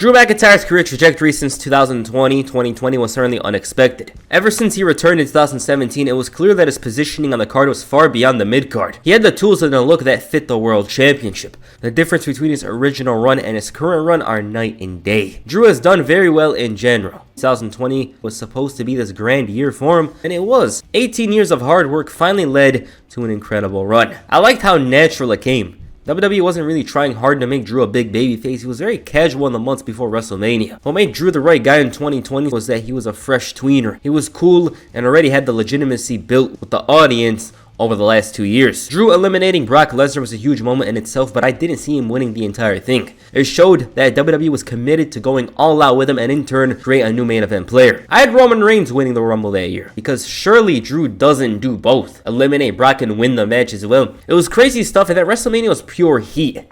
Drew McIntyre's career trajectory since 2020 was certainly unexpected. Ever since he returned in 2017, it was clear that his positioning on the card was far beyond the mid-card. He had the tools and the look that fit the World Championship. The difference between his original run and his current run are night and day. Drew has done very well in general. 2020 was supposed to be this grand year for him, and it was. 18 years of hard work finally led to an incredible run. I liked how natural it came. WWE wasn't really trying hard to make Drew a big babyface. He was very casual in the months before WrestleMania. What made Drew the right guy in 2020 was that he was a fresh tweener. He was cool and already had the legitimacy built with the audience over the last 2 years. Drew eliminating Brock Lesnar was a huge moment in itself, but I didn't see him winning the entire thing. It showed that WWE was committed to going all out with him and in turn create a new main event player. I had Roman Reigns winning the Rumble that year, because surely Drew doesn't do both. Eliminate Brock and win the match as well. It was crazy stuff, and that WrestleMania was pure heat.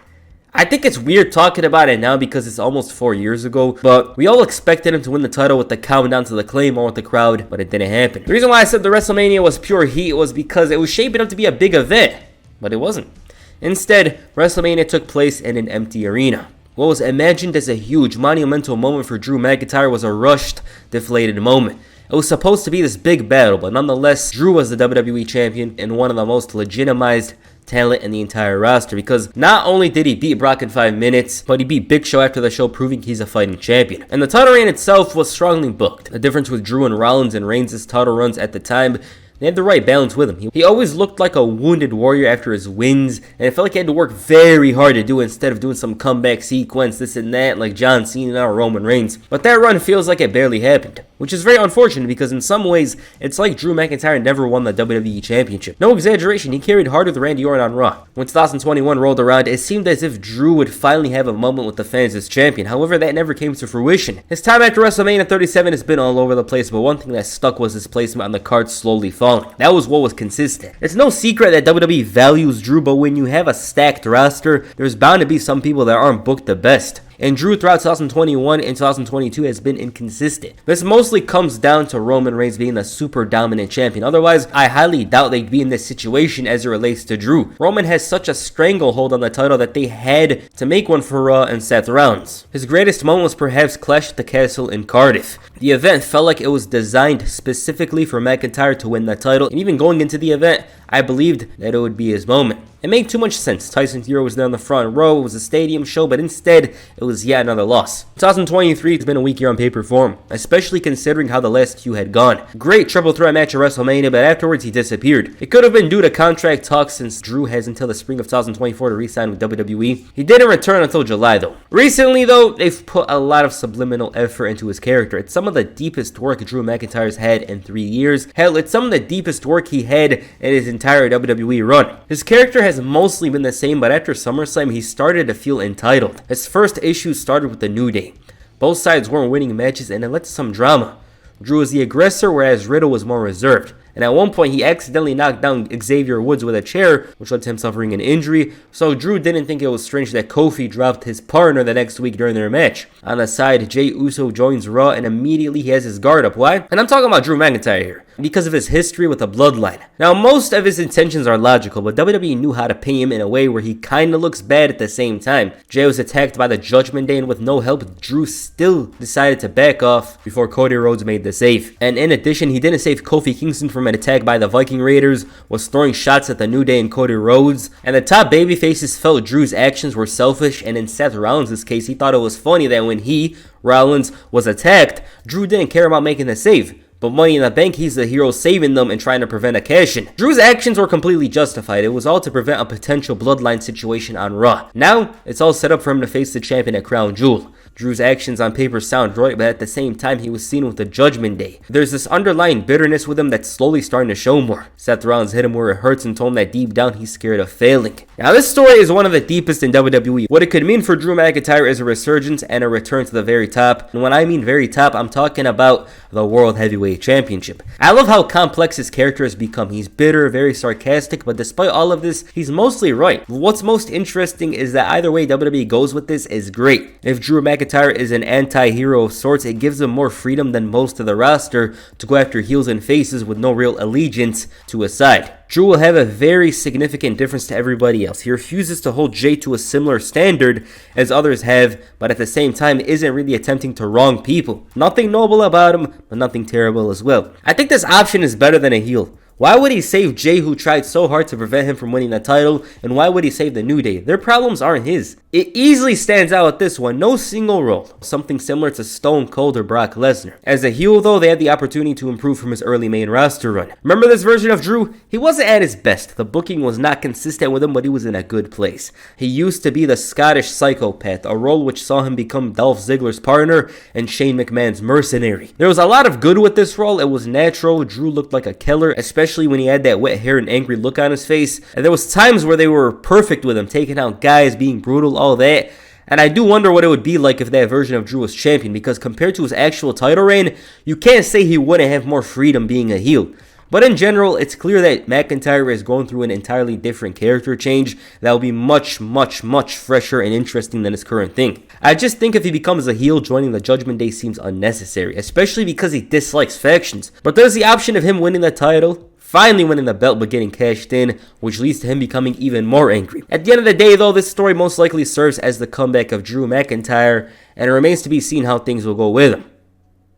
I think it's weird talking about it now because it's almost 4 years ago, but we all expected him to win the title with the countdown to the Claymore with the crowd, but it didn't happen. The reason why I said the WrestleMania was pure heat was because it was shaping up to be a big event, but it wasn't. Instead, WrestleMania took place in an empty arena. What was imagined as a huge, monumental moment for Drew McIntyre was a rushed, deflated moment. It was supposed to be this big battle, but nonetheless, Drew was the WWE champion and one of the most legitimized talent in the entire roster, because not only did he beat Brock in 5 minutes, but he beat Big Show after the show, proving he's a fighting champion. And the title reign itself was strongly booked. The difference with Drew and Rollins and Reigns' title runs at the time, they had the right balance with him. He always looked like a wounded warrior after his wins, and it felt like he had to work very hard to do it instead of doing some comeback sequence, this and that, like John Cena or Roman Reigns. But that run feels like it barely happened, which is very unfortunate because in some ways, it's like Drew McIntyre never won the WWE Championship. No exaggeration, he carried harder than Randy Orton on Raw. When 2021 rolled around, it seemed as if Drew would finally have a moment with the fans as champion. However, that never came to fruition. His time after WrestleMania 37 has been all over the place, but one thing that stuck was his placement on the card slowly falling. That was what was consistent. It's no secret that WWE values Drew, but when you have a stacked roster, there's bound to be some people that aren't booked the best. And Drew throughout 2021 and 2022 has been inconsistent. This mostly comes down to Roman Reigns being the super dominant champion. Otherwise, I highly doubt they'd be in this situation as it relates to Drew. Roman has such a stranglehold on the title that they had to make one for Raw and Seth Rollins. His greatest moment was perhaps Clash at the Castle in Cardiff. The event felt like it was designed specifically for McIntyre to win the title, and even going into the event, I believed that it would be his moment. It made too much sense. Tyson Fury was there on the front row, it was a stadium show, but instead, it was yet another loss. 2023 has been a weak year on paper for him, especially considering how the last few had gone. Great triple threat match at WrestleMania, but afterwards he disappeared. It could have been due to contract talks since Drew has until the spring of 2024 to re-sign with WWE. He didn't return until July though. Recently though, they've put a lot of subliminal effort into his character. It's some of the deepest work Drew McIntyre's had in 3 years. Hell, it's some of the deepest work he had in his entire WWE run. His character has mostly been the same, but after SummerSlam, he started to feel entitled. His first issue started with the New Day. Both sides weren't winning matches, and it led to some drama. Drew was the aggressor, whereas Riddle was more reserved. And at one point, he accidentally knocked down Xavier Woods with a chair, which led to him suffering an injury. So Drew didn't think it was strange that Kofi dropped his partner the next week during their match. On the side, Jey Uso joins Raw, and immediately he has his guard up. Why? And I'm talking about Drew McIntyre here, because of his history with the bloodline. Now, most of his intentions are logical, but WWE knew how to pay him in a way where he kinda looks bad at the same time. Jey was attacked by the Judgment Day, and with no help, Drew still decided to back off before Cody Rhodes made the save. And in addition, he didn't save Kofi Kingston from an attack by the Viking Raiders, was throwing shots at the New Day and Cody Rhodes, and the top babyfaces felt Drew's actions were selfish, and in Seth Rollins' case, he thought it was funny that when he, Rollins, was attacked, Drew didn't care about making the save. But Money in the Bank, he's the hero saving them and trying to prevent a cash-in. Drew's actions were completely justified. It was all to prevent a potential bloodline situation on Raw. Now, it's all set up for him to face the champion at Crown Jewel. Drew's actions on paper sound right, but at the same time, he was seen with the Judgment Day. There's this underlying bitterness with him that's slowly starting to show more. Seth Rollins hit him where it hurts and told him that deep down he's scared of failing. Now, this story is one of the deepest in WWE. What it could mean for Drew McIntyre is a resurgence and a return to the very top. And when I mean very top, I'm talking about the World Heavyweight Championship. I love how complex his character has become. He's bitter, very sarcastic, but despite all of this, he's mostly right. What's most interesting is that either way WWE goes with this is great. If Drew McIntyre McIntyre is an anti-hero of sorts, it gives him more freedom than most of the roster to go after heels and faces with no real allegiance to a side. Drew will have a very significant difference to everybody else. He refuses to hold Jay to a similar standard as others have, but at the same time isn't really attempting to wrong people. Nothing noble about him, but nothing terrible as well. I think this option is better than a heel. Why would he save Jay, who tried so hard to prevent him from winning the title, and why would he save the New Day? Their problems aren't his. It easily stands out with this one, no single role, something similar to Stone Cold or Brock Lesnar. As a heel though, they had the opportunity to improve from his early main roster run. Remember this version of Drew? He wasn't at his best, the booking was not consistent with him, but he was in a good place. He used to be the Scottish psychopath, a role which saw him become Dolph Ziggler's partner and Shane McMahon's mercenary. There was a lot of good with this role, it was natural, Drew looked like a killer, especially when he had that wet hair and angry look on his face, and there was times where they were perfect with him, taking out guys, being brutal, all that. And I do wonder what it would be like if that version of Drew was champion, because compared to his actual title reign, you can't say he wouldn't have more freedom being a heel. But in general, it's clear that McIntyre is going through an entirely different character change that will be much fresher and interesting than his current thing. I just think if he becomes a heel, joining the Judgment Day seems unnecessary, especially because he dislikes factions. But there's the option of him winning the title, finally winning the belt but getting cashed in, which leads to him becoming even more angry. At the end of the day though, this story most likely serves as the comeback of Drew McIntyre, and it remains to be seen how things will go with him.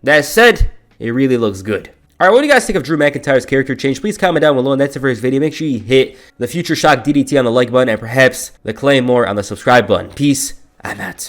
That said, it really looks good. Alright, what do you guys think of Drew McIntyre's character change? Please comment down below, and that's it for this video. Make sure you hit the Future Shock DDT on the like button and perhaps the Claymore on the subscribe button. Peace, I'm out.